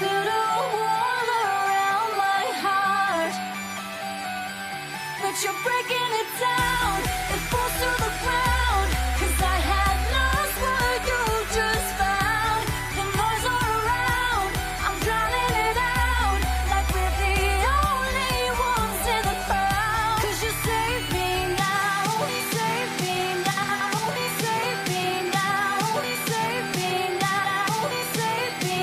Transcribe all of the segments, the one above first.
put a wall around my heart, but you're breaking it down. It falls to the ground, 'cause I had lost what you just found. The noise all around, I'm drowning it out, like we're the only ones in the crowd. 'Cause you save me now, save me now, save me now, save me now, save me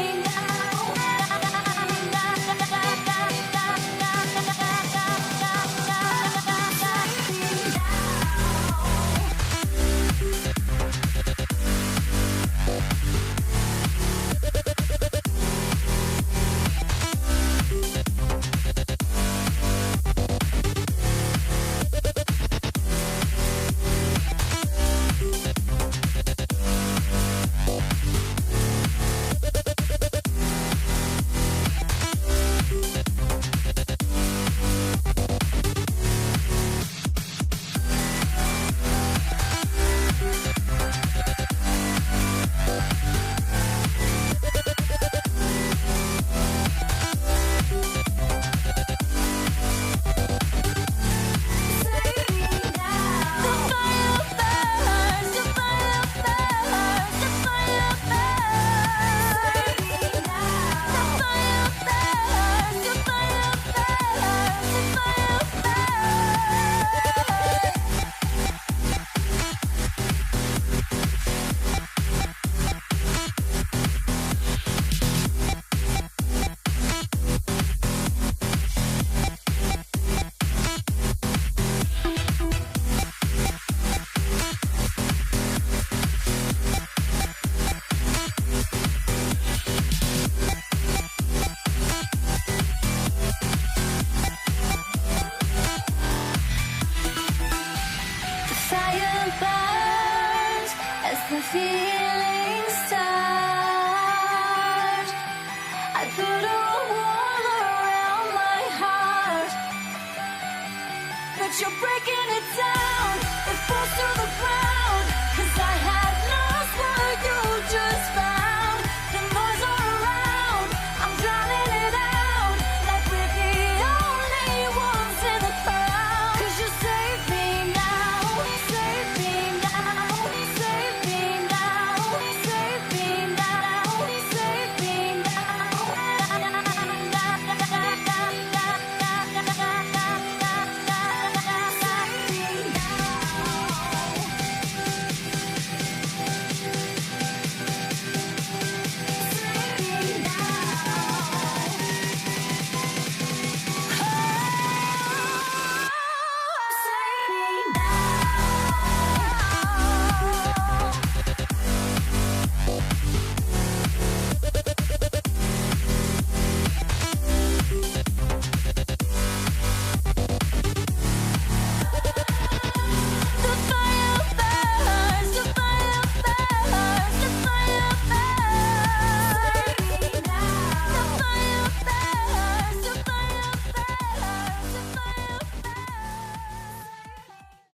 the feelings start. I put a wall around my heart, but you're breaking it down. It falls to the ground, 'cause